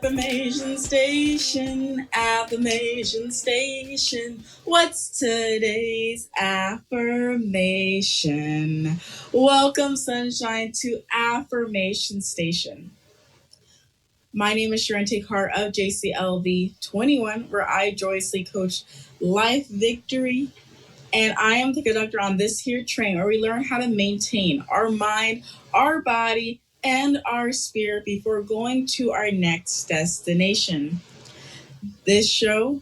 Affirmation Station, Affirmation Station. What's today's affirmation? Welcome, sunshine, to Affirmation Station. My name is Charente Carr of JCLV 21, where I joyously coach life victory. And I am the conductor on this here train where we learn how to maintain our mind, our body, and our spirit before going to our next destination. This show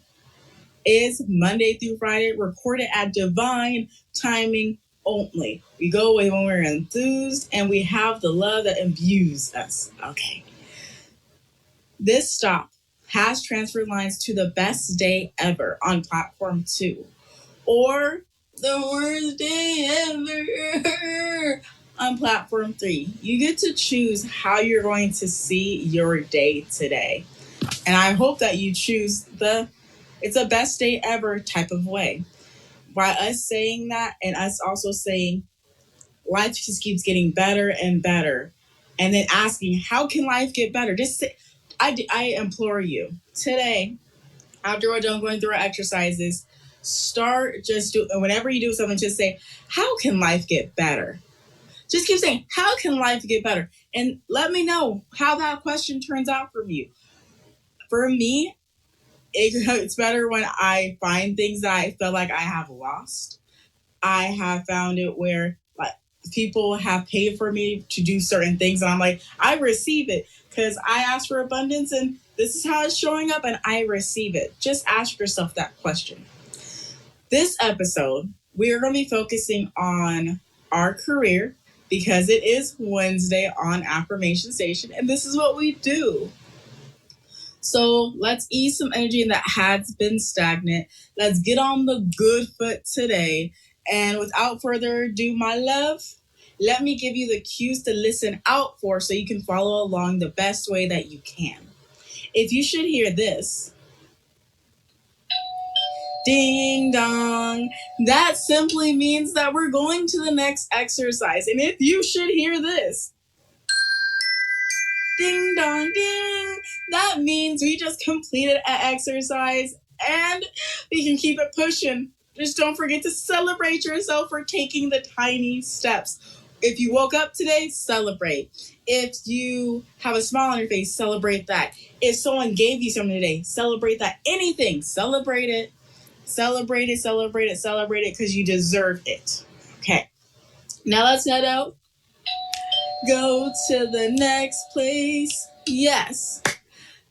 is Monday through Friday, recorded at divine timing only. We go away when we're enthused and we have the love that imbues us. Okay. This stop has transferred lines to the best day ever on platform 2. Or the worst day ever on platform 3. You get to choose how you're going to see your day today. And I hope that you choose it's a best day ever type of way. By us saying that and us also saying life just keeps getting better and better. And then asking, how can life get better? Just say, I implore you today, after we're done going through our exercises, start just whenever you do something, just say, how can life get better? Just keep saying, how can life get better? And let me know how that question turns out for you. For me, it's better when I find things that I feel like I have lost. I have found it where like people have paid for me to do certain things, and I'm like, I receive it because I asked for abundance, and this is how it's showing up, and I receive it. Just ask yourself that question. This episode, we are going to be focusing on our career because it is Wednesday on Affirmation Station, and this is what we do. So let's ease some energy that has been stagnant. Let's get on the good foot today. And without further ado, my love, let me give you the cues to listen out for so you can follow along the best way that you can. If you should hear this, ding dong, that simply means that we're going to the next exercise. And if you should hear this, ding dong ding, that means we just completed an exercise and we can keep it pushing. Just don't forget to celebrate yourself for taking the tiny steps. If you woke up today, celebrate. If you have a smile on your face, celebrate that. If someone gave you something today, celebrate that. Anything, celebrate it. Celebrate it, celebrate it, celebrate it because you deserve it. Okay. Now let's head out. Go to the next place. Yes.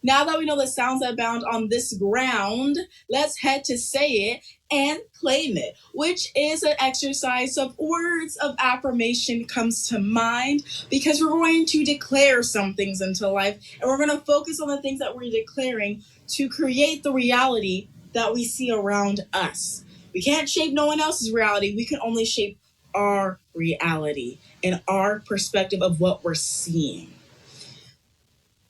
Now that we know the sounds that bound on this ground, let's head to say it and claim it, which is an exercise of words of affirmation comes to mind because we're going to declare some things into life and we're going to focus on the things that we're declaring to create the reality that we see around us. We can't shape no one else's reality. We can only shape our reality and our perspective of what we're seeing.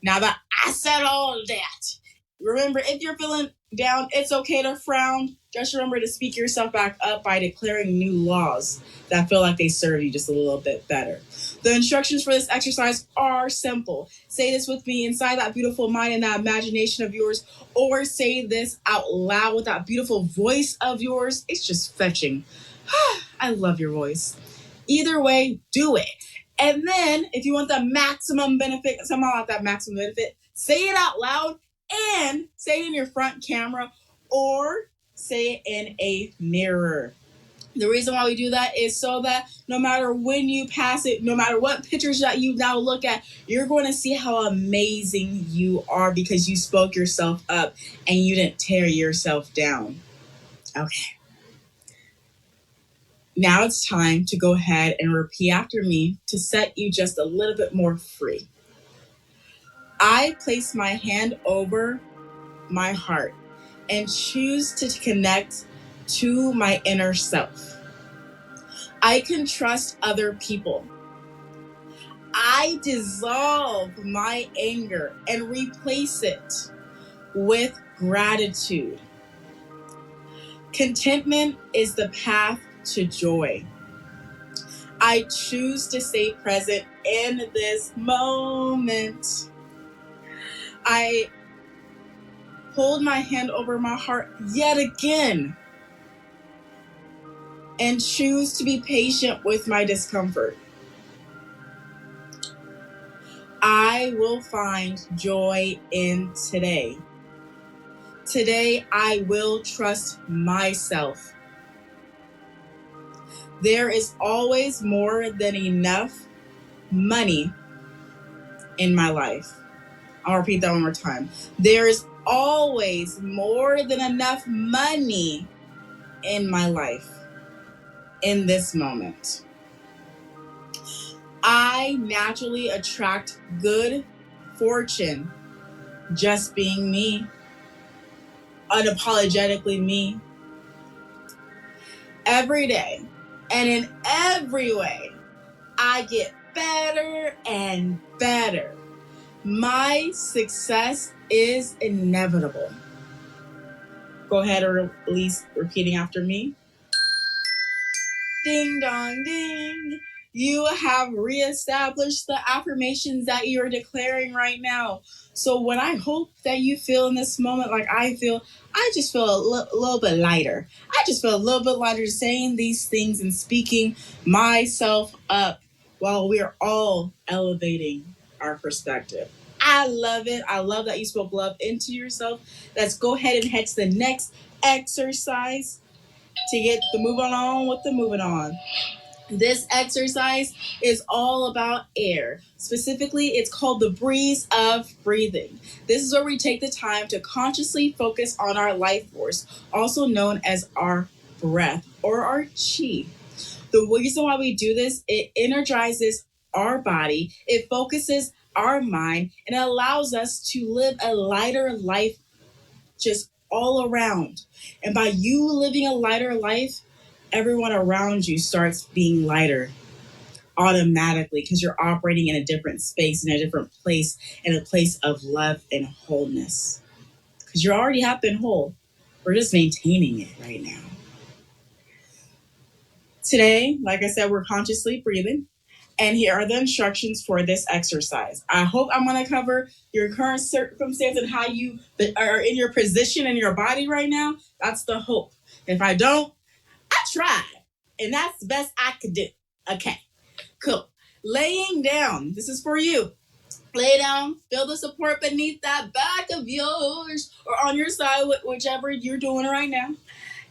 Now that I said all that, remember, if you're feeling down, it's okay to frown. Just remember to speak yourself back up by declaring new laws that feel like they serve you just a little bit better. The instructions for this exercise are simple. Say this with me inside that beautiful mind and that imagination of yours, or say this out loud with that beautiful voice of yours. It's just fetching. I love your voice. Either way, do it. And then, if you want the maximum benefit, somehow not that maximum benefit, say it out loud and say it in your front camera or say it in a mirror. The reason why we do that is so that no matter when you pass it, no matter what pictures that you now look at, you're going to see how amazing you are because you spoke yourself up and you didn't tear yourself down. Okay. Now it's time to go ahead and repeat after me to set you just a little bit more free. I place my hand over my heart and choose to connect to my inner self. I can trust other people. I dissolve my anger and replace it with gratitude. Contentment is the path to joy. I choose to stay present in this moment. I hold my hand over my heart yet again and choose to be patient with my discomfort. I will find joy in today. Today, I will trust myself. There is always more than enough money in my life. I'll repeat that one more time. There is always more than enough money in my life in this moment. I naturally attract good fortune just being me, unapologetically me. Every day and in every way, I get better and better. My success is inevitable. Go ahead or at least repeating after me. Ding dong ding. You have reestablished the affirmations that you're declaring right now. So what I hope that you feel in this moment, like I feel, I just feel a little bit lighter. I just feel a little bit lighter saying these things and speaking myself up while we're all elevating our perspective. I love it. I love that you spoke love into yourself. Let's go ahead and head to the next exercise to get the moving on with the moving on. This exercise is all about air. Specifically, it's called the breeze of breathing. This is where we take the time to consciously focus on our life force, also known as our breath or our chi. The reason why we do this, it energizes our body, it focuses our mind, and it allows us to live a lighter life just all around. And by you living a lighter life, everyone around you starts being lighter automatically because you're operating in a different space, in a different place, in a place of love and wholeness. Because you already have been whole. We're just maintaining it right now. Today, like I said, we're consciously breathing. And here are the instructions for this exercise. I hope I'm going to cover your current circumstance and how you are in your position in your body right now. That's the hope. If I don't, I tried. And that's the best I could do. Okay, cool. Laying down. This is for you. Lay down. Feel the support beneath that back of yours or on your side, whichever you're doing right now.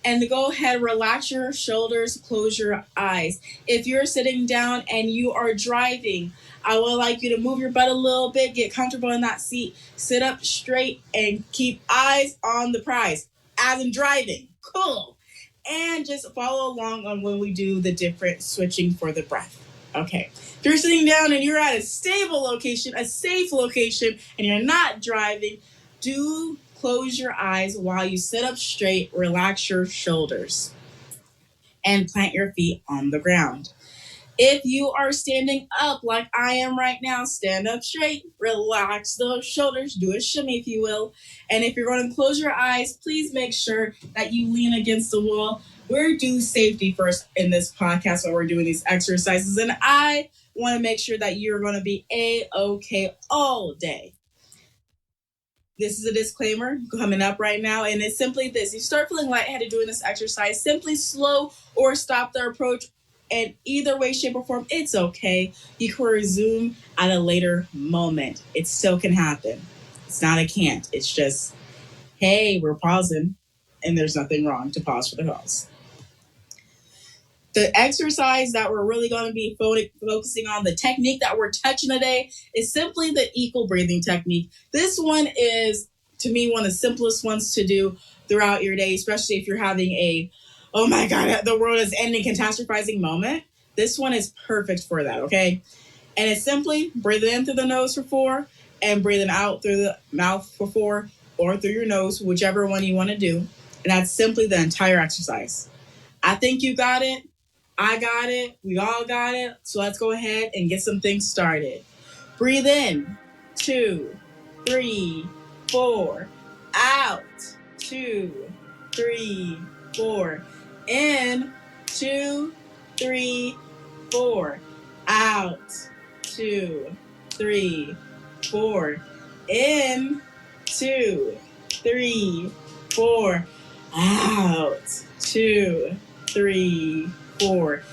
And to go ahead, relax your shoulders, close your eyes. If you're sitting down and you are driving, I would like you to move your butt a little bit, get comfortable in that seat, sit up straight, and keep eyes on the prize, as in driving. Cool. And just follow along on when we do the different switching for the breath. Okay. If you're sitting down and you're at a stable location, a safe location, and you're not driving, do close your eyes while you sit up straight, relax your shoulders, and plant your feet on the ground. If you are standing up like I am right now, stand up straight, relax those shoulders, do a shimmy if you will. And if you're going to close your eyes, please make sure that you lean against the wall. We're doing safety first in this podcast while we're doing these exercises. And I want to make sure that you're going to be A-OK all day. This is a disclaimer coming up right now, and it's simply this. You start feeling lightheaded doing this exercise, simply slow or stop the approach. And either way, shape, or form, it's okay. You can resume at a later moment. It still can happen. It's not a can't. It's just, hey, we're pausing, and there's nothing wrong to pause for the pause. The exercise that we're really going to be focusing on, the technique that we're touching today, is simply the equal breathing technique. This one is, to me, one of the simplest ones to do throughout your day, especially if you're having a, oh my God, the world is ending, catastrophizing moment. This one is perfect for that, okay? And it's simply breathing in through the nose for 4 and breathing out through the mouth for 4 or through your nose, whichever one you want to do. And that's simply the entire exercise. I think you got it. I got it. We all got it. So let's go ahead and get some things started. Breathe in. 2, 3, 4. Out. 2, 3, 4. In. 2, 3, 4. Out. 2, 3, 4. In, 2, 3, 4. Out. 2, 3, 4.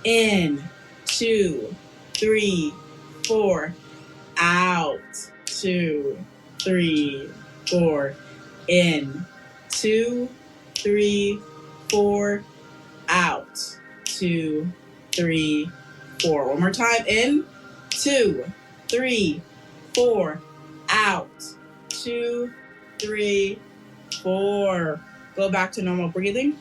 In, 2, 3, 4. Out. 2, 3, 4. In, 2, 3, 4. Out. 2, 3, 4. One more time. In, 2, 3, 4. Out. 2, 3, 4. Go back to normal breathing.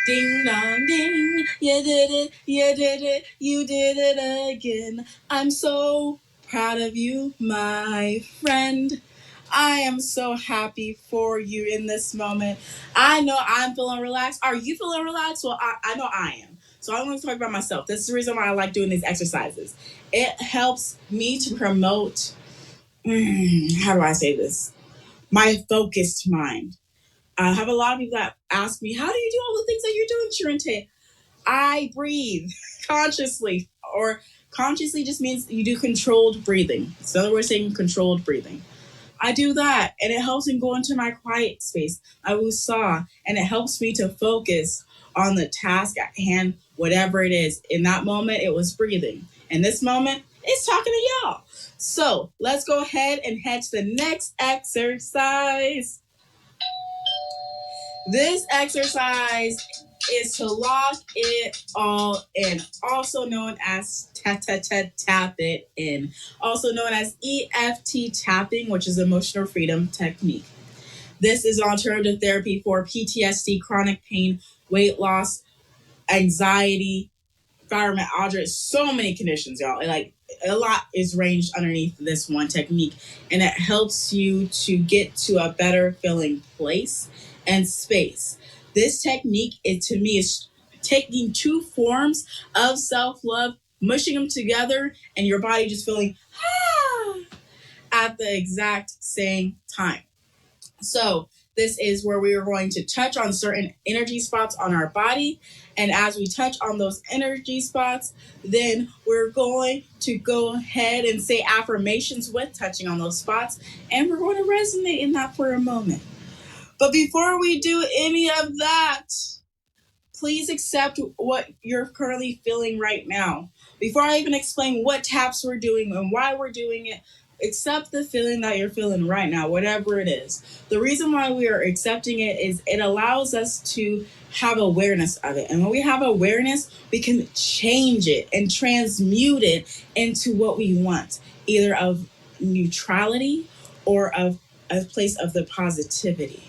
Ding dong ding, you did it, you did it, you did it again. I'm so proud of you, my friend. I am so happy for you in this moment. I know I'm feeling relaxed. Are you feeling relaxed? Well, I know I am. So I'm going to talk about myself. This is the reason why I like doing these exercises. It helps me to promote, how do I say this? My focused mind. I have a lot of people that ask me, how do you do all the things that you're doing, Charente? I breathe consciously, or consciously just means you do controlled breathing. It's another way of saying controlled breathing. I do that, and it helps me go into my quiet space. I will saw, and it helps me to focus on the task at hand, whatever it is. In that moment, it was breathing. In this moment, it's talking to y'all. So let's go ahead and head to the next exercise. This exercise is to lock it all in, also known as tap it in, also known as EFT tapping, which is emotional freedom technique. This is an alternative therapy for PTSD, chronic pain, weight loss, anxiety, fibromyalgia, so many conditions, y'all. Like, a lot is ranged underneath this one technique, and it helps you to get to a better feeling place and space. This technique, to me, is taking two forms of self-love, mushing them together, and your body just feeling at the exact same time. So this is where we are going to touch on certain energy spots on our body. And as we touch on those energy spots, then we're going to go ahead and say affirmations with touching on those spots. And we're going to resonate in that for a moment. But before we do any of that, please accept what you're currently feeling right now. Before I even explain what taps we're doing and why we're doing it, accept the feeling that you're feeling right now, whatever it is. The reason why we are accepting it is it allows us to have awareness of it. And when we have awareness, we can change it and transmute it into what we want, either of neutrality or of a place of the positivity.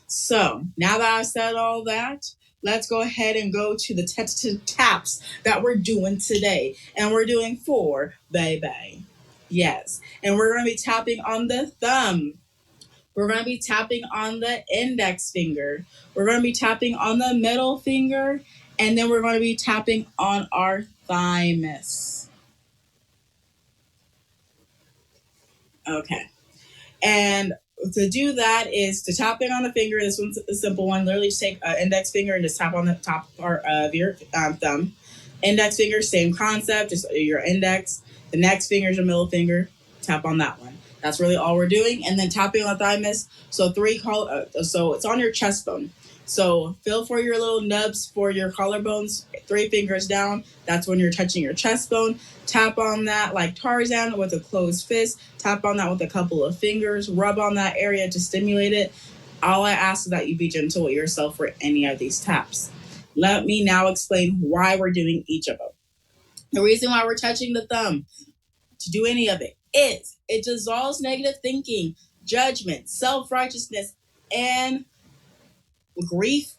So now that I've said all that, let's go ahead and go to the tentative taps that we're doing today. And we're doing 4, baby. Yes. And we're going to be tapping on the thumb. We're going to be tapping on the index finger. We're going to be tapping on the middle finger. And then we're going to be tapping on our thymus. Okay. And to do that is to tap in on the finger. This one's a simple one. Literally just take an index finger and just tap on the top part of your thumb. Index finger, same concept, just your index. The next finger is your middle finger. Tap on that one. That's really all we're doing. And then tapping on the thymus. So so it's on your chest bone. So feel for your little nubs for your collarbones. 3 fingers down. That's when you're touching your chest bone. Tap on that like Tarzan with a closed fist. Tap on that with a couple of fingers. Rub on that area to stimulate it. All I ask is that you be gentle with yourself for any of these taps. Let me now explain why we're doing each of them. The reason why we're touching the thumb to do any of it is it dissolves negative thinking, judgment, self-righteousness, and grief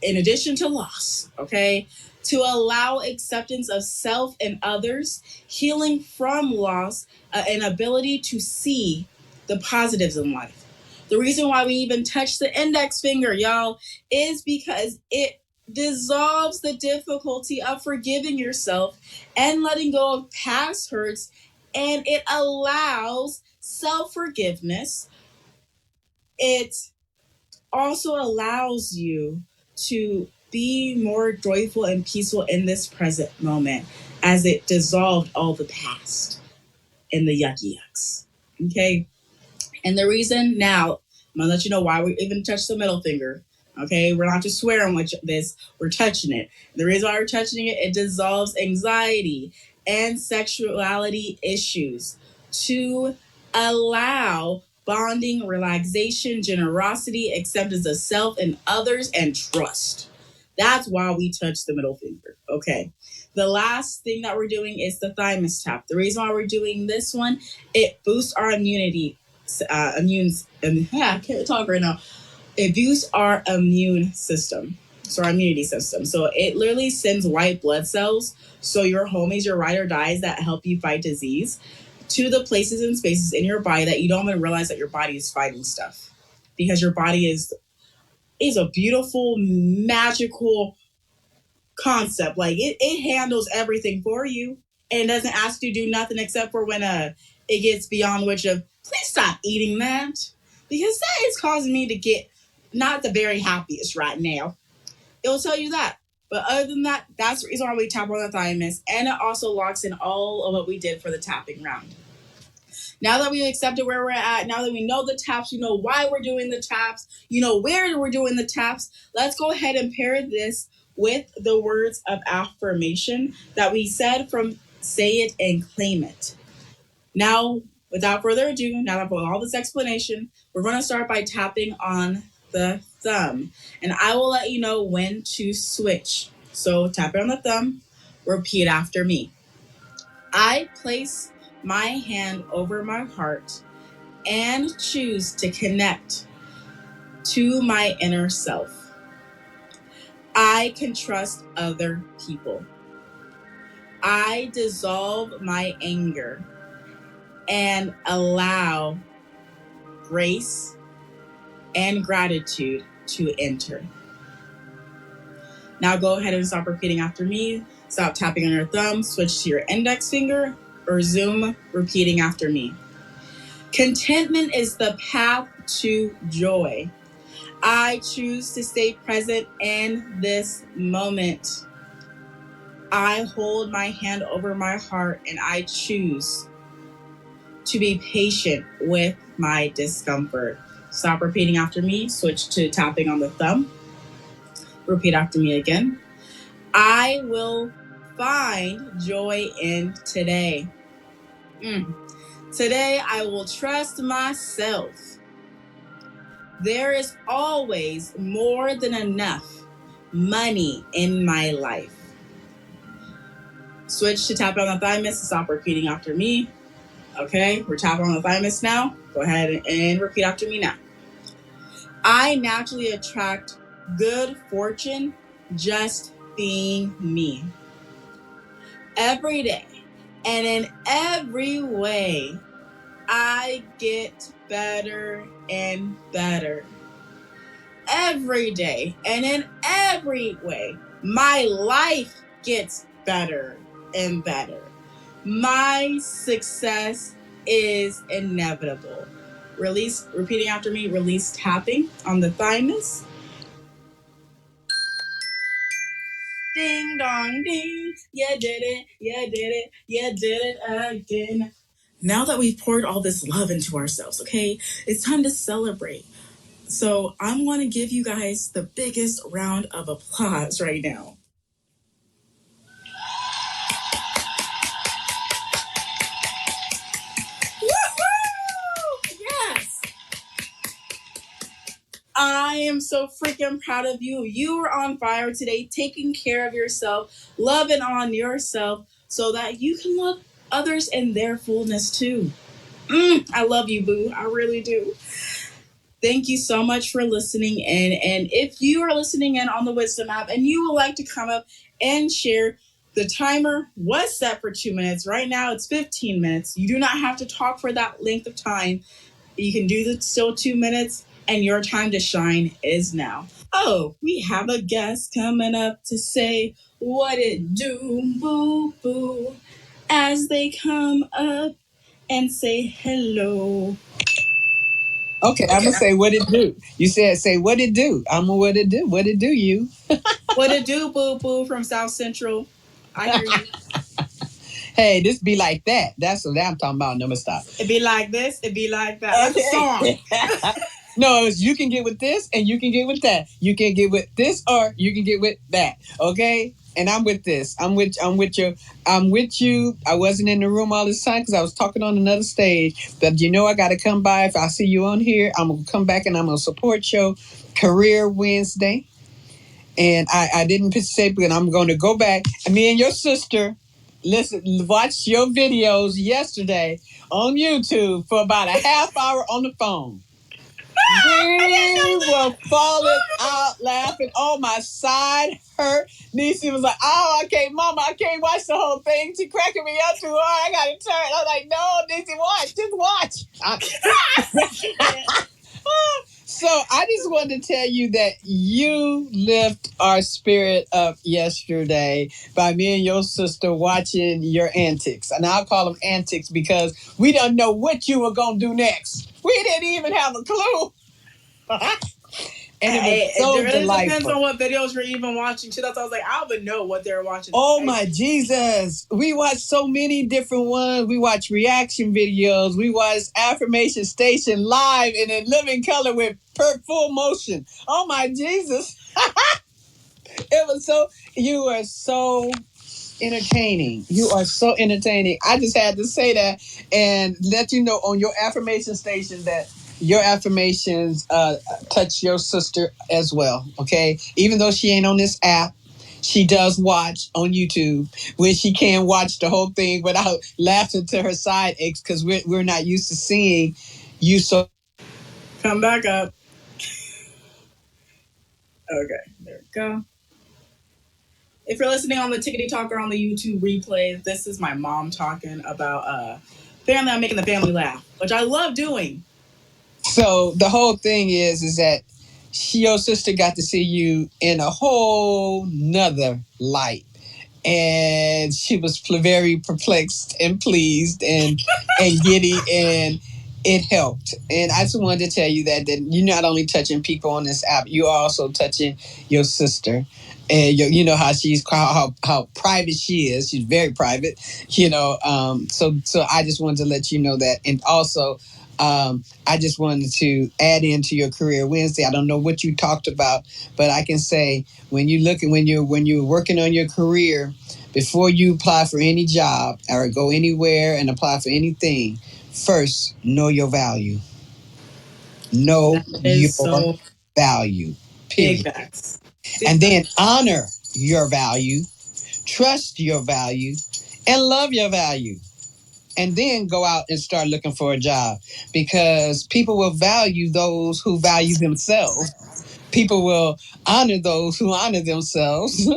in addition to loss, okay? To allow acceptance of self and others, healing from loss, and ability to see the positives in life. The reason why we even touch the index finger, y'all, is because it dissolves the difficulty of forgiving yourself and letting go of past hurts, and it allows self-forgiveness. It also allows you to be more joyful and peaceful in this present moment as it dissolved all the past. and the yucky yucks. Okay. And the reason now, I'm going to let you know why we even touch the middle finger. Okay. We're not just swearing with this, we're touching it. The reason why we're touching it, it dissolves anxiety and sexuality issues to allow bonding, relaxation, generosity, acceptance of self and others, and trust. That's why we touch the middle finger. Okay. The last thing that we're doing is the thymus tap. The reason why we're doing this one, it boosts our immunity. I can't talk right now. It boosts our immune system. So our immunity system. So it literally sends white blood cells. So your homies, your ride or dies that help you fight disease to the places and spaces in your body that you don't even realize that your body is fighting stuff. Because your body is a beautiful, magical concept. Like it handles everything for you and doesn't ask you to do nothing except for when it gets beyond which of please stop eating that, because that is causing me to get not the very happiest right now. It'll tell you that. But other than that, that's the reason why we tap on the thymus, and it also locks in all of what we did for the tapping round. Now that we've accepted where we're at, now that we know the taps, you know why we're doing the taps, you know where we're doing the taps, let's go ahead and pair this with the words of affirmation that we said from Say It and Claim It. Now, without further ado, now that I've put all this explanation, we're going to start by tapping on the thumb. And I will let you know when to switch. So tap it on the thumb, repeat after me. I place my hand over my heart and choose to connect to my inner self. I can trust other people. I dissolve my anger and allow grace and gratitude to enter. Now go ahead and stop repeating after me. Stop tapping on your thumb, switch to your index finger, or zoom repeating after me. Contentment is the path to joy. I choose to stay present in this moment. I hold my hand over my heart and I choose to be patient with my discomfort. Stop repeating after me. Switch to tapping on the thumb. Repeat after me again. I will find joy in today. Today, I will trust myself. There is always more than enough money in my life. Switch to tap on the thymus and stop repeating after me. Okay, we're tapping on the thymus now. Go ahead and repeat after me now. I naturally attract good fortune just being me. Every day and in every way, I get better and better. Every day and in every way, my life gets better and better. My success is inevitable. Release, repeating after me, release tapping on the thymus. Ding dong ding, you did it, you did it, you did it again. Now that we've poured all this love into ourselves, okay, it's time to celebrate. So I'm going to give you guys the biggest round of applause right now. Woo-hoo! Yes! I am so freaking proud of you. You were on fire today, taking care of yourself, loving on yourself so that you can love others in their fullness too. I love you, boo. I really do. Thank you so much for listening in. And if you are listening in on the Wisdom app and you would like to come up and share, the timer was set for 2 minutes. Right now it's 15 minutes. You do not have to talk for that length of time. You can do still 2 minutes, and your time to shine is now. Oh, we have a guest coming up to say what it do, boo boo, as they come up and say hello. Okay, I'm gonna say what it do. You said say what it do. I'm gonna what it do. What it do, you? What it do, boo boo from South Central. I hear you. Hey, this be like that. That's what I'm talking about. No, me stop. It be like this. It be like that. That's a song. No, it's you can get with this and you can get with that. You can get with this or you can get with that. Okay? And I'm with this. I'm with you. I'm with you. I wasn't in the room all this time because I was talking on another stage. But I gotta come by. If I see you on here, I'm gonna come back and I'm gonna support your career Wednesday. And I didn't say, but I'm gonna go back. And me and your sister watch your videos yesterday on YouTube for about a half hour on the phone. We were falling out laughing. Oh, my side hurt. Niecy was like, "Oh, okay, Mama, I can't watch the whole thing. She cracking me up too hard. I gotta turn." I was like, "No, Niecy, watch. Just watch." So I just wanted to tell you that you lift our spirit up yesterday by me and your sister watching your antics. And I'll call them antics because we don't know what you were going to do next. We didn't even have a clue. And it was so it really delightful. depends on what videos you're even watching too. That's why I was like, I don't even know what they're watching. Oh my Jesus. We watched so many different ones. We watched reaction videos. We watched Affirmation Station live and in living color with full motion. Oh my Jesus. It was you are so entertaining. You are so entertaining. I just had to say that and let you know on your affirmation station that your affirmations touch your sister as well. Okay, even though she ain't on this app, she does watch on YouTube when she can watch the whole thing without laughing to her side aches because we're not used to seeing you. So come back up. Okay, there we go. If you're listening on the Tickety Talk or on the YouTube replay, this is my mom talking about family. I'm making the family laugh, which I love doing. So the whole thing is that your sister got to see you in a whole nother light. And she was very perplexed and pleased and giddy, and it helped. And I just wanted to tell you that you're not only touching people on this app, you're also touching your sister. And you know how how private she is. She's very private, So I just wanted to let you know that, and also I just wanted to add into your career Wednesday. I don't know what you talked about, but I can say when you're working on your career, before you apply for any job or go anywhere and apply for anything, first know your value. Know your value. Period. Big facts. And then honor your value, trust your value, and love your value. And then go out and start looking for a job because people will value those who value themselves. People will honor those who honor themselves.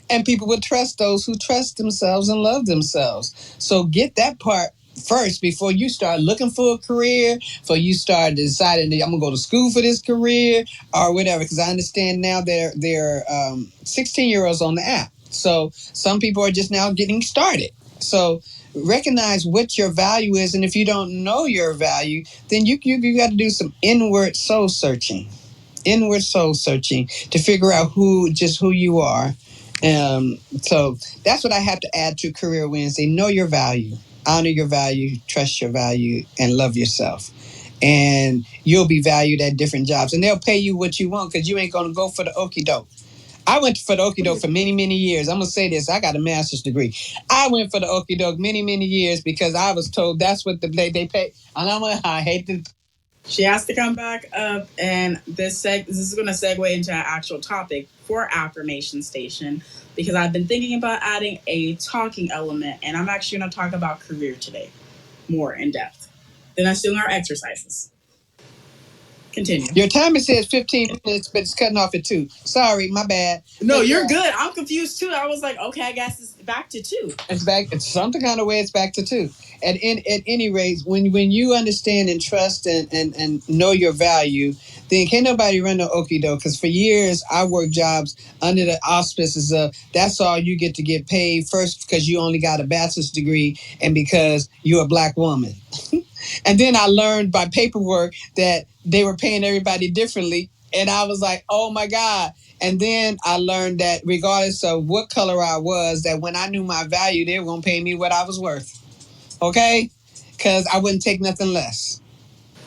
And people will trust those who trust themselves and love themselves. So get that part first before you start looking for a career, before you start deciding that I'm gonna go to school for this career or whatever. Because I understand now there are 16-year-olds on the app, so some people are just now getting started. So recognize what your value is, and if you don't know your value, then you got to do some inward soul searching to figure out who you are. So that's what I have to add to Career Wednesday. Know your value, honor your value, trust your value, and love yourself. And you'll be valued at different jobs, and they'll pay you what you want because you ain't going to go for the okie doke. I went for the okie doke for many, many years. I'm going to say this. I got a master's degree. I went for the okie doke many, many years because I was told that's what they pay. And I hate to. She has to come back up, and this is going to segue into our actual topic for Affirmation Station because I've been thinking about adding a talking element, and I'm actually going to talk about career today more in depth. Then I'm doing our exercises. Continue. Your timer says 15 minutes, but it's cutting off at 2. Sorry, my bad. No, you're good. I'm confused too. I was like, okay, I guess it's back to 2. It's back. It's some kind of way. It's back to 2. At any rate, when you understand and trust and know your value, then can't nobody run no okie doke. Because for years I worked jobs under the auspices of that's all you get to get paid first because you only got a bachelor's degree and because you're a black woman. And then I learned by paperwork that they were paying everybody differently And I was like, oh my God. And then I learned that regardless of what color I was, that when I knew my value, they were going to pay me what I was worth. Okay? Because I wouldn't take nothing less.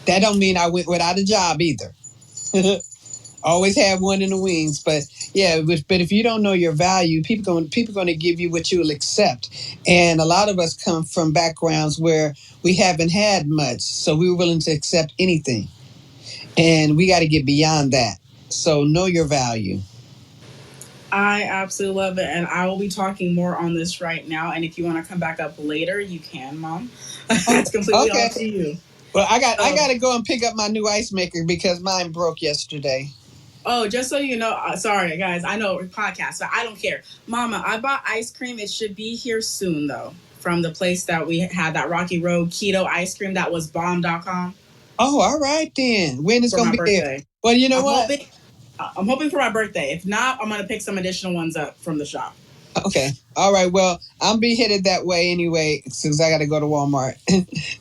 That don't mean I went without a job either. Always have one in the wings. But yeah, but if you don't know your value, people going to give you what you'll accept. And a lot of us come from backgrounds where we haven't had much. So we were willing to accept anything. And we got to get beyond that. So know your value. I absolutely love it, and I will be talking more on this right now. And if you want to come back up later, you can, Mom. It's completely Okay. up to you. Well, I So, got to go and pick up my new ice maker because mine broke yesterday. oh, just so you know, sorry guys, I know we're podcast, but I don't care. Mama, I bought ice cream. It should be here soon though, from the place that we had that Rocky Road keto ice cream that was bomb.com Oh, all right then. When it's for going my to be here? birthday. Well, you know I'm what? hoping. I'm hoping for my birthday. If not, I'm gonna pick some additional ones up from the shop. Okay. All right. Well, I'm be headed that way anyway, since I got to go to Walmart.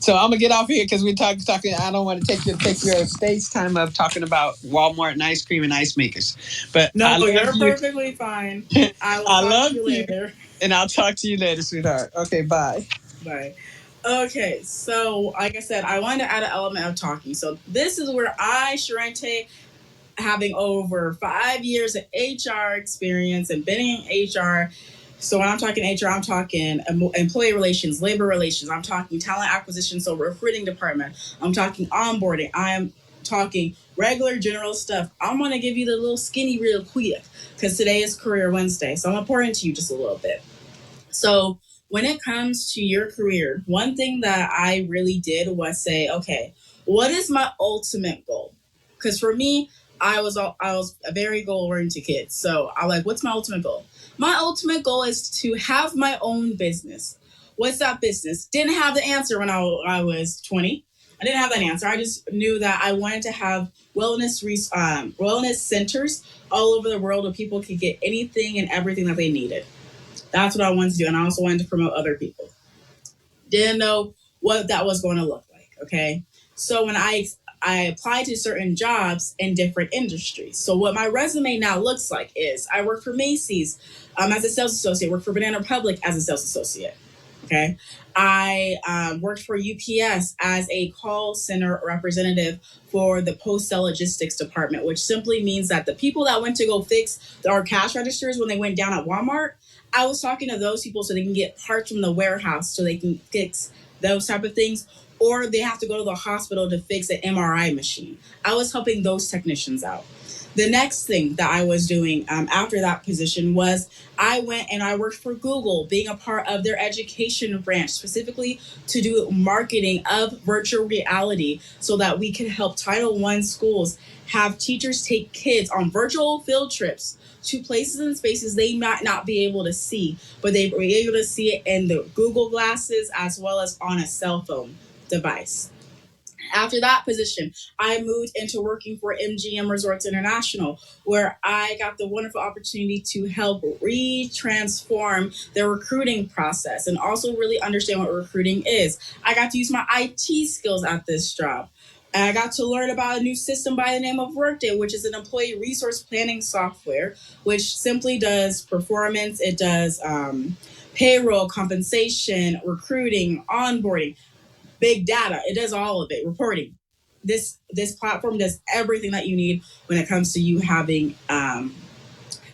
So I'm gonna get off here because we're talking. I don't want to take your stage time up talking about Walmart and ice cream and ice makers. But No, I love you're you. perfectly fine. I will I talk to love you you, later. and I'll talk to you later, sweetheart. Okay. Bye. Bye. Okay, so like I said, I wanted to add an element of talking. So this is where I, Charente, having over 5 years of HR experience and been in HR. So when I'm talking HR, I'm talking employee relations, labor relations. I'm talking talent acquisition, so recruiting department. I'm talking onboarding. I am talking regular general stuff. I'm gonna give you the little skinny real quick because today is Career Wednesday. So I'm gonna pour into you just a little bit. So when it comes to your career, one thing that I really did was say, okay, what is my ultimate goal? Because for me, I was a very goal oriented kid. So I like, what's my ultimate goal? My ultimate goal is to have my own business. What's that business? Didn't have the answer when I was 20. I didn't have that answer. I just knew that I wanted to have wellness centers all over the world where people could get anything and everything that they needed. That's what I wanted to do. And I also wanted to promote other people. Didn't know what that was going to look like. Okay. So when I applied to certain jobs in different industries. So what my resume now looks like is I work for Macy's as a sales associate, work for Banana Republic as a sales associate. Okay. I worked for UPS as a call center representative for the post-sale logistics department, which simply means that the people that went to go fix our cash registers when they went down at Walmart, I was talking to those people so they can get parts from the warehouse so they can fix those type of things, or they have to go to the hospital to fix an MRI machine. I was helping those technicians out. The next thing that I was doing after that position was I went and I worked for Google, being a part of their education branch, specifically to do marketing of virtual reality so that we can help Title I schools have teachers take kids on virtual field trips to places and spaces they might not be able to see, but they were able to see it in the Google glasses as well as on a cell phone device. After that position, I moved into working for MGM Resorts International, where I got the wonderful opportunity to help re-transform their recruiting process and also really understand what recruiting is. I got to use my IT skills at this job. And I got to learn about a new system by the name of Workday, which is an employee resource planning software, which simply does performance. It does payroll, compensation, recruiting, onboarding, big data. It does all of it. Reporting. This platform does everything that you need when it comes to you having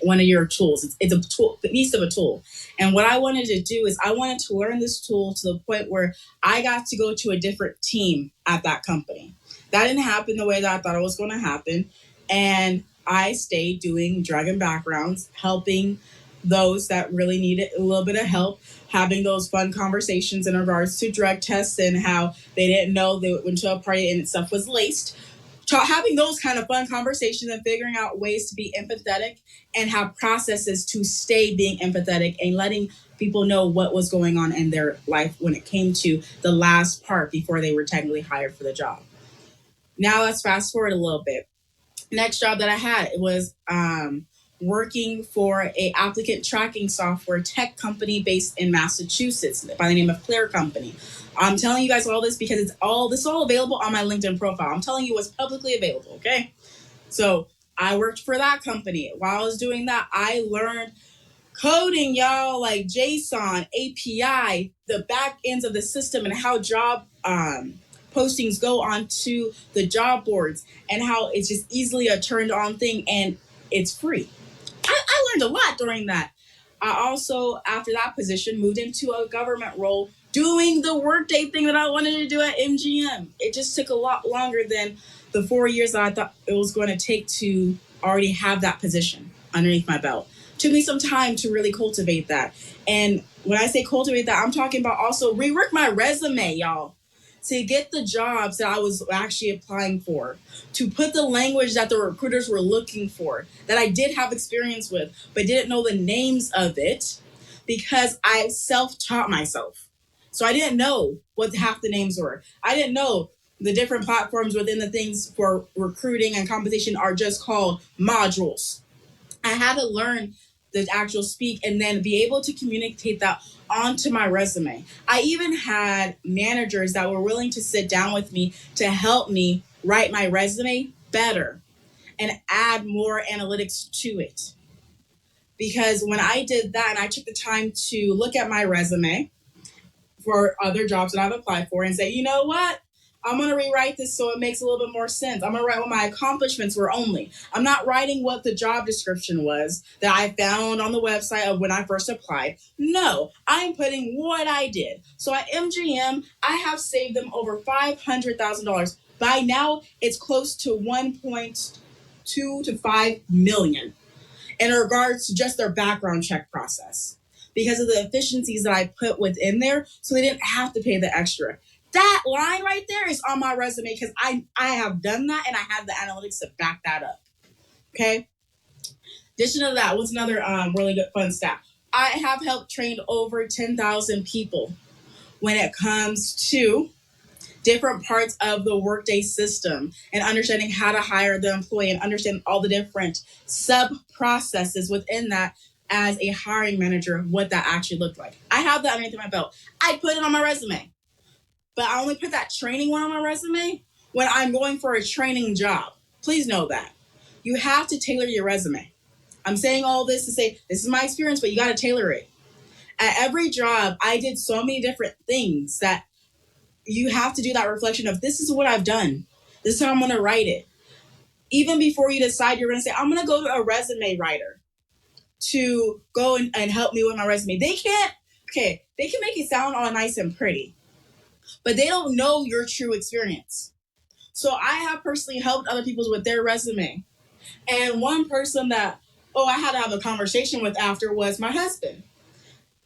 one of your tools. It's a tool, the beast of a tool. And what I wanted to do is I wanted to learn this tool to the point where I got to go to a different team at that company. That didn't happen the way that I thought it was going to happen. And I stayed doing drug and backgrounds, helping those that really needed a little bit of help, having those fun conversations in regards to drug tests and how they didn't know they went to a party and stuff was laced. Having those kind of fun conversations and figuring out ways to be empathetic and have processes to stay being empathetic and letting people know what was going on in their life when it came to the last part before they were technically hired for the job. Now let's fast forward a little bit. Next job that I had was working for a applicant tracking software tech company based in Massachusetts by the name of Clear Company. I'm telling you guys all this because this is all available on my LinkedIn profile. I'm telling you what's publicly available, okay? So I worked for that company. While I was doing that, I learned coding, y'all, like JSON, API, the back ends of the system, and how job postings go onto the job boards, and how it's just easily a turned on thing, and it's free. I learned a lot during that. I also, after that position, moved into a government role doing the workday thing that I wanted to do at MGM. It just took a lot longer than the 4 years that I thought it was going to take to already have that position underneath my belt. It took me some time to really cultivate that. And when I say cultivate that, I'm talking about also rework my resume, y'all, to get the jobs that I was actually applying for, to put the language that the recruiters were looking for, that I did have experience with, but didn't know the names of it because I self-taught myself. So I didn't know what half the names were. I didn't know the different platforms within the things for recruiting and compensation are just called modules. I had to learn the actual speak and then be able to communicate that onto my resume. I even had managers that were willing to sit down with me to help me write my resume better and add more analytics to it. Because when I did that and I took the time to look at my resume for other jobs that I've applied for and say, you know what? I'm going to rewrite this so it makes a little bit more sense. I'm going to write what my accomplishments were only. I'm not writing what the job description was that I found on the website of when I first applied. No, I'm putting what I did. So at MGM, I have saved them over $500,000. By now, it's close to 1.2 to 5 million in regards to just their background check process because of the efficiencies that I put within there, so they didn't have to pay the extra. That line right there is on my resume because I have done that and I have the analytics to back that up. Okay. Addition to that, what's another really good fun stat? I have helped train over 10,000 people when it comes to different parts of the workday system and understanding how to hire the employee and understand all the different sub processes within that as a hiring manager, what that actually looked like. I have that underneath my belt. I put it on my resume, but I only put that training one on my resume when I'm going for a training job. Please know that. You have to tailor your resume. I'm saying all this to say, this is my experience, but you got to tailor it. At every job, I did so many different things that you have to do that reflection of this is what I've done. This is how I'm going to write it. Even before you decide, you're going to say, I'm going to go to a resume writer to go and help me with my resume. They can make it sound all nice and pretty, but they don't know your true experience. So I have personally helped other people with their resume. And one person that, I had to have a conversation with after was my husband.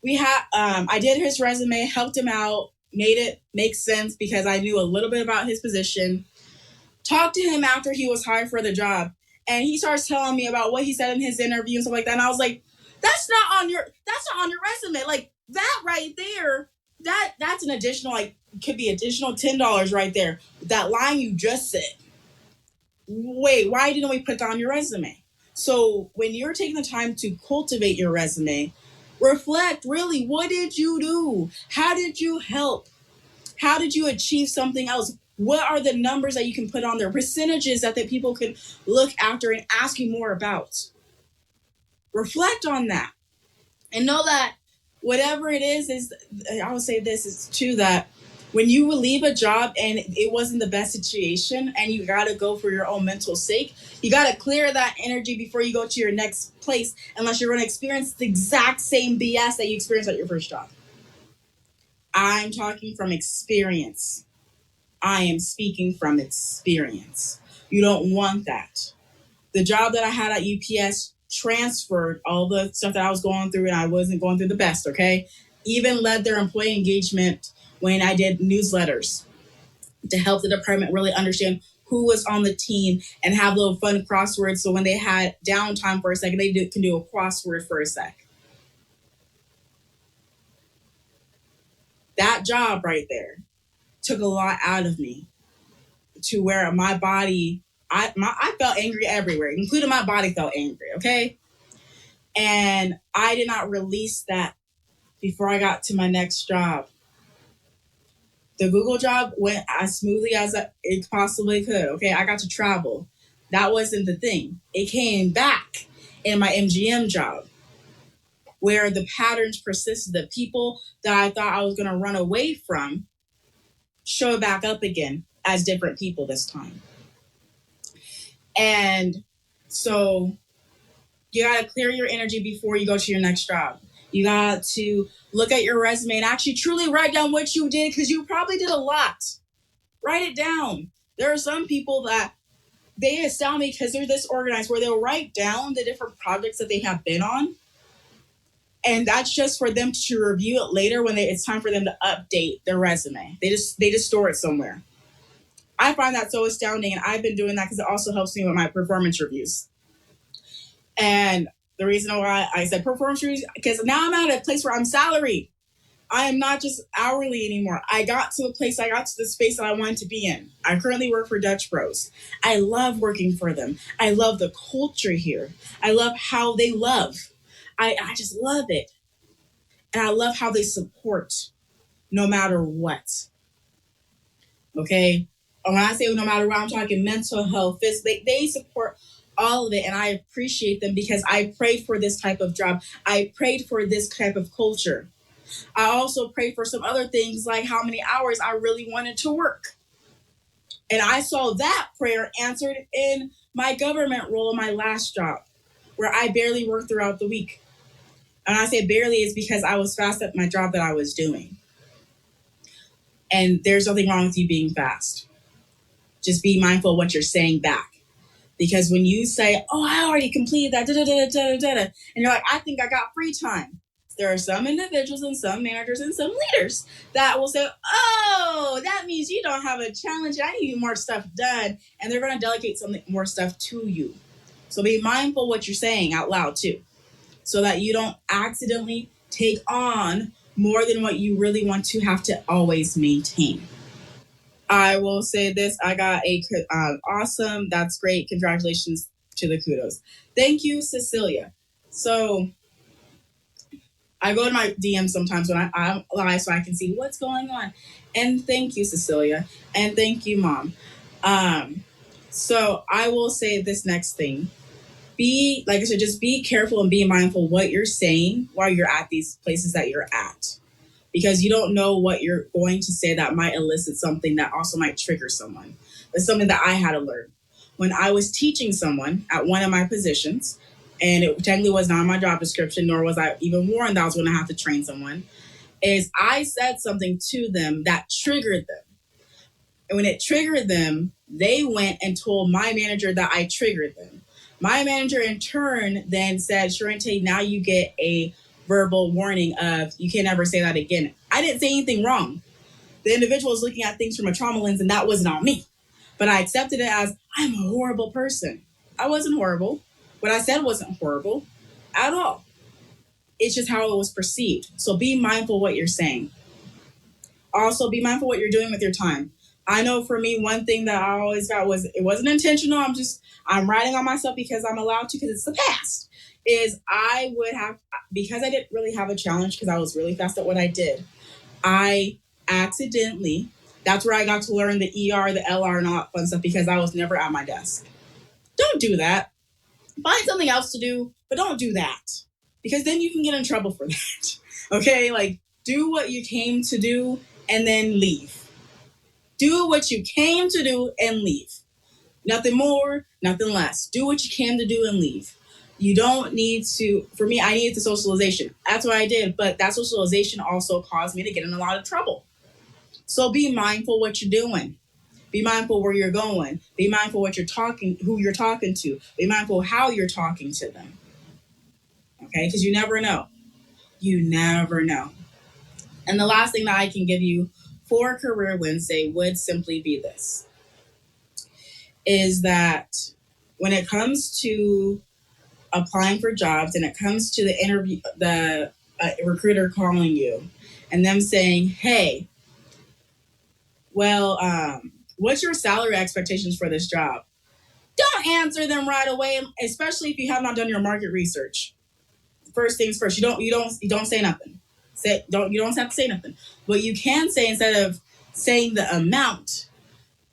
I did his resume, helped him out, made it make sense because I knew a little bit about his position. Talked to him after he was hired for the job, and he starts telling me about what he said in his interview and stuff like that. And I was like, that's not on your resume. Like that right there, that's an additional, like, could be additional $10 right there. That line you just said. Wait, why didn't we put that on your resume? So when you're taking the time to cultivate your resume, reflect really, what did you do? How did you help? How did you achieve something else? What are the numbers that you can put on there? Percentages that people can look after and ask you more about. Reflect on that. And know that whatever it is I would say this is too, that when you leave a job and it wasn't the best situation and you got to go for your own mental sake, you got to clear that energy before you go to your next place, unless you're going to experience the exact same BS that you experienced at your first job. I'm talking from experience. I am speaking from experience. You don't want that. The job that I had at UPS transferred all the stuff that I was going through, and I wasn't going through the best, okay? Even led their employee engagement when I did newsletters to help the department really understand who was on the team and have little fun crosswords. So when they had downtime for a second, they can do a crossword for a sec. That job right there took a lot out of me, to where my body, I felt angry everywhere, including my body felt angry, okay? And I did not release that before I got to my next job. The Google job went as smoothly as it possibly could, okay? I got to travel. That wasn't the thing. It came back in my MGM job where the patterns persisted. The people that I thought I was going to run away from showed back up again as different people this time. And so you got to clear your energy before you go to your next job. You got to look at your resume and actually truly write down what you did, because you probably did a lot. Write it down. There are some people that they astound me because they're this organized where they'll write down the different projects that they have been on. And that's just for them to review it later when it's time for them to update their resume. They just store it somewhere. I find that so astounding, and I've been doing that because it also helps me with my performance reviews. And the reason why I said performance reviews, because now I'm at a place where I'm salaried. I am not just hourly anymore. I got to the space that I wanted to be in. I currently work for Dutch Bros. I love working for them. I love the culture here. I love how they love. I just love it. And I love how they support no matter what. Okay? And when I say no matter what, I'm talking mental health, they support all of it. And I appreciate them because I prayed for this type of job. I prayed for this type of culture. I also prayed for some other things like how many hours I really wanted to work. And I saw that prayer answered in my government role in my last job, where I barely worked throughout the week. And I say barely is because I was fast at my job that I was doing. And there's nothing wrong with you being fast. Just be mindful of what you're saying back. Because when you say, oh, I already completed that, and you're like, I think I got free time. There are some individuals and some managers and some leaders that will say, oh, that means you don't have a challenge. I need more stuff done. And they're going to delegate some more stuff to you. So be mindful what you're saying out loud too, so that you don't accidentally take on more than what you really want to have to always maintain. I will say this. I got a awesome. That's great. Congratulations to the kudos. Thank you, Cecilia. So I go to my DM sometimes when I'm live so I can see what's going on. And thank you, Cecilia. And thank you, Mom. So I will say this next thing. Like I said, just be careful and be mindful what you're saying while you're at these places that you're at. Because you don't know what you're going to say that might elicit something that also might trigger someone. It's something that I had to learn. When I was teaching someone at one of my positions, and it technically was not my job description, nor was I even warned that I was going to have to train someone, is I said something to them that triggered them. And when it triggered them, they went and told my manager that I triggered them. My manager in turn then said, Charente, now you get a verbal warning of you can't ever say that again. I didn't say anything wrong. The individual was looking at things from a trauma lens, and that wasn't on me. But I accepted it as I'm a horrible person. I wasn't horrible. What I said wasn't horrible at all. It's just how it was perceived. So be mindful what you're saying. Also, be mindful what you're doing with your time. I know for me, one thing that I always got was it wasn't intentional. I'm writing on myself because I'm allowed to, because it's the past. Is I would have, because I didn't really have a challenge because I was really fast at what I did, I accidentally, that's where I got to learn the ER, the LR, and all that fun stuff because I was never at my desk. Don't do that. Find something else to do, but don't do that because then you can get in trouble for that. Okay? Like, do what you came to do and then leave. Do what you came to do and leave. Nothing more, nothing less. Do what you came to do and leave. You don't need to, for me, I needed the socialization. That's what I did. But that socialization also caused me to get in a lot of trouble. So be mindful what you're doing. Be mindful where you're going. Be mindful what you're talking, who you're talking to. Be mindful how you're talking to them. Okay? Because you never know. You never know. And the last thing that I can give you for Career Wednesday would simply be this. Is that when it comes to applying for jobs and it comes to the interview, the recruiter calling you and them saying, hey, well, what's your salary expectations for this job? Don't answer them right away, especially if you have not done your market research. First things first, you don't say nothing. You don't have to say nothing. What you can say, instead of saying the amount,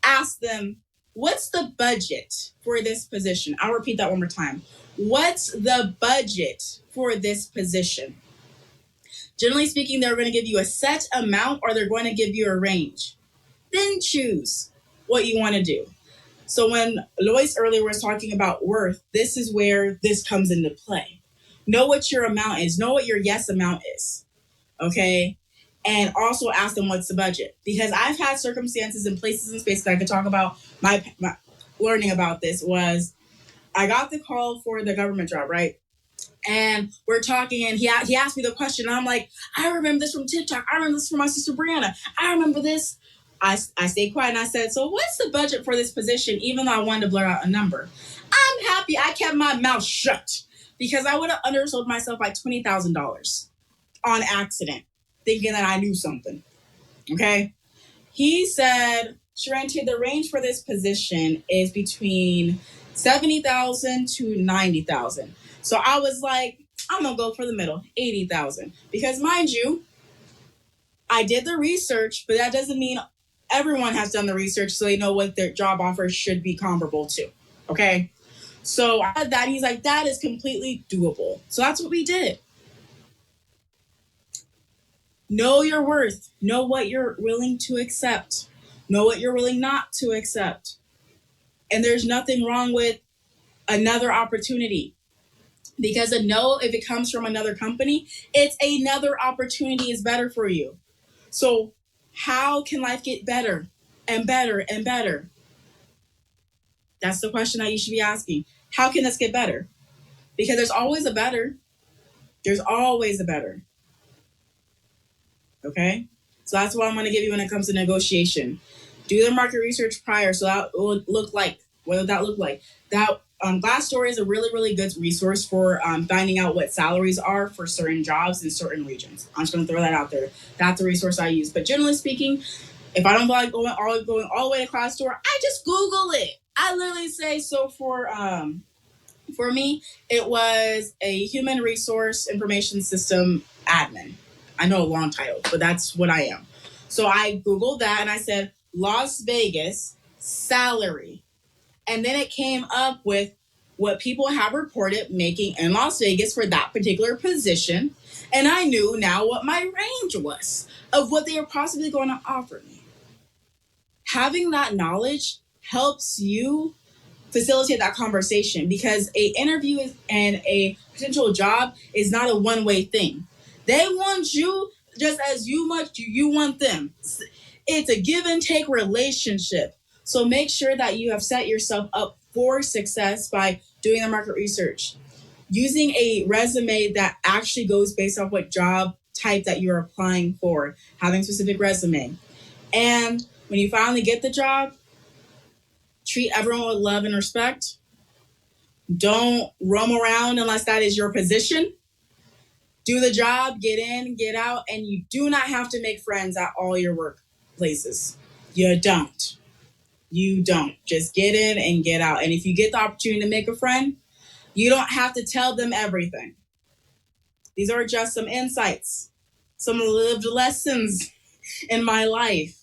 ask them, what's the budget for this position? I'll repeat that one more time. What's the budget for this position? Generally speaking, they're going to give you a set amount or they're going to give you a range. Then choose what you want to do. So when Lois earlier was talking about worth, this is where this comes into play. Know what your amount is. Know what your yes amount is. Okay? And also ask them what's the budget. Because I've had circumstances and places and spaces that I could talk about. My learning about this was I got the call for the government job, right? And we're talking, and he asked me the question. And I'm like, I remember this from TikTok. I remember this from my sister Brianna. I remember this. I stayed quiet and I said, so what's the budget for this position? Even though I wanted to blur out a number. I'm happy I kept my mouth shut because I would have undersold myself by $20,000 on accident, thinking that I knew something. Okay? He said, Charente, the range for this position is between $70,000 to $90,000. So I was like, I'm going to go for the middle, $80,000. Because mind you, I did the research, but that doesn't mean everyone has done the research so they know what their job offers should be comparable to. Okay? So I had that. He's like, that is completely doable. So that's what we did. Know your worth. Know what you're willing to accept. Know what you're willing not to accept. And there's nothing wrong with another opportunity. Because a no, if it comes from another company, it's another opportunity is better for you. So how can life get better and better and better? That's the question that you should be asking. How can this get better? Because there's always a better. There's always a better. Okay? So that's what I'm going to give you when it comes to negotiation. Do the market research prior. So that will look like, what would that look like? That Glassdoor is a really, really good resource for finding out what salaries are for certain jobs in certain regions. I'm just going to throw that out there. That's the resource I use. But generally speaking, if I don't feel like going all the way to Glassdoor, I just Google it. I literally say, so for me, it was a human resource information system admin. I know a long title, but that's what I am. So I Googled that and I said, Las Vegas salary. And then it came up with what people have reported making in Las Vegas for that particular position. And I knew now what my range was of what they were possibly going to offer me. Having that knowledge helps you facilitate that conversation because an interview and a potential job is not a one-way thing. They want you just as you want them. It's a give and take relationship. So make sure that you have set yourself up for success by doing the market research. Using a resume that actually goes based off what job type that you're applying for. Having a specific resume. And when you finally get the job, treat everyone with love and respect. Don't roam around unless that is your position. Do the job, get in, get out, and you do not have to make friends at all your workplaces. You don't. You don't. Just get in and get out. And if you get the opportunity to make a friend, you don't have to tell them everything. These are just some insights, some lived lessons in my life.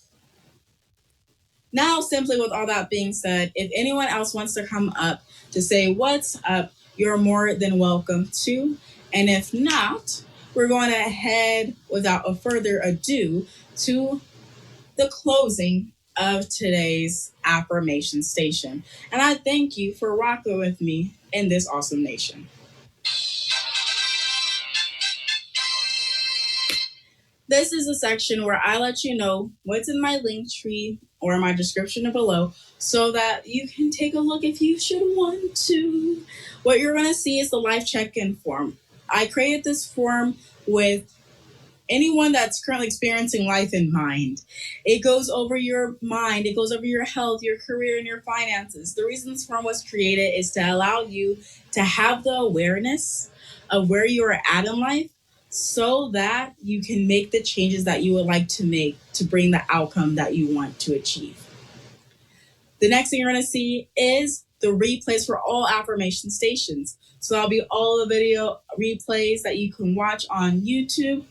Now, simply with all that being said, if anyone else wants to come up to say what's up, you're more than welcome to. And if not, we're going to head without a further ado to the closing of today's Affirmation Station. And I thank you for rocking with me in this awesome nation. This is a section where I let you know what's in my link tree or my description below so that you can take a look if you should want to. What you're going to see is the life check-in form. I created this form with anyone that's currently experiencing life in mind. It goes over your mind, it goes over your health, your career, and your finances. The reason this form was created is to allow you to have the awareness of where you are at in life so that you can make the changes that you would like to make to bring the outcome that you want to achieve. The next thing you're going to see is the replays for all affirmation stations. So that'll be all the video replays that you can watch on YouTube,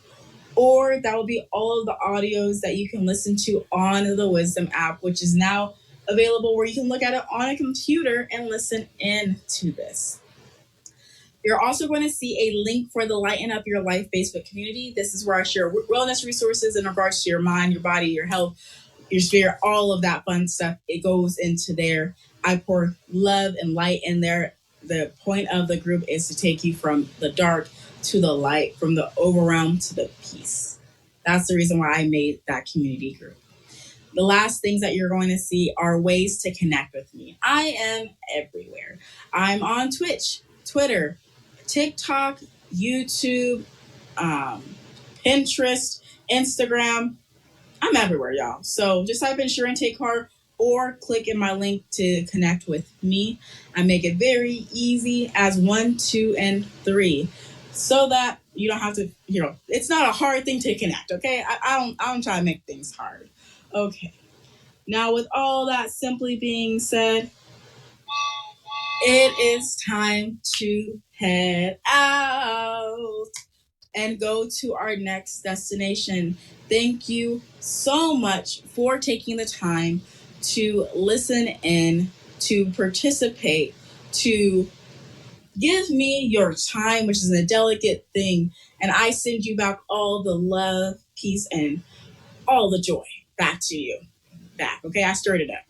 or that will be all of the audios that you can listen to on the Wisdom app, which is now available where you can look at it on a computer and listen in to this. You're also going to see a link for the Lighten Up Your Life Facebook community. This is where I share wellness resources in regards to your mind, your body, your health, your spirit, all of that fun stuff. It goes into there. I pour love and light in there. The point of the group is to take you from the dark to the light, from the overwhelm to the peace. That's the reason why I made that community group. The last things that you're going to see are ways to connect with me. I am everywhere. I'm on Twitch, Twitter, TikTok, YouTube, Pinterest, Instagram. I'm everywhere, y'all. So just type in Charente Carr or click in my link to connect with me. I make it very easy as 1, 2, and 3 so that you don't have to, it's not a hard thing to connect, okay? I don't try to make things hard. Okay. Now, with all that simply being said, it is time to head out and go to our next destination. Thank you so much for taking the time to listen in, to participate, to give me your time, which is a delicate thing. And I send you back all the love, peace, and all the joy back to you. Okay, I stirred it up.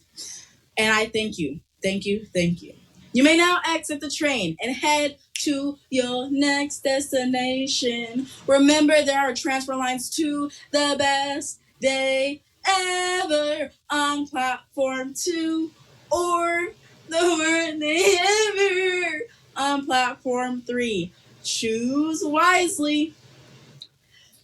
And I thank you. Thank you. Thank you. You may now exit the train and head to your next destination. Remember, there are transfer lines to the best day ever on platform 2 or the worst day ever on platform 3. Choose wisely.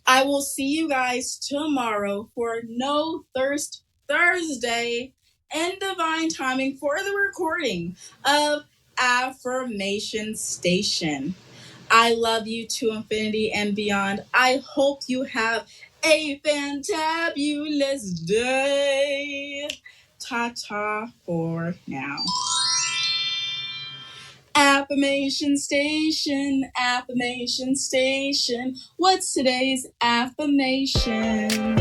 I will see you guys tomorrow for No Thirst Thursday and divine timing for the recording of Affirmation Station. I love you to infinity and beyond. I hope you have a fantabulous day. Ta-ta for now. Affirmation Station, Affirmation Station. What's today's affirmation?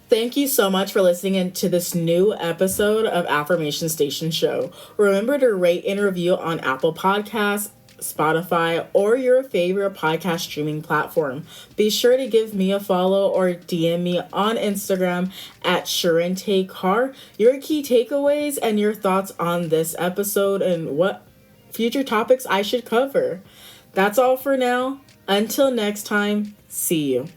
Thank you so much for listening in to this new episode of Affirmation Station Show. Remember to rate and review on Apple Podcasts, Spotify, or your favorite podcast streaming platform. Be sure to give me a follow or DM me on Instagram at Charente Carr your key takeaways and your thoughts on this episode and what future topics I should cover. That's all for now. Until next time, see you.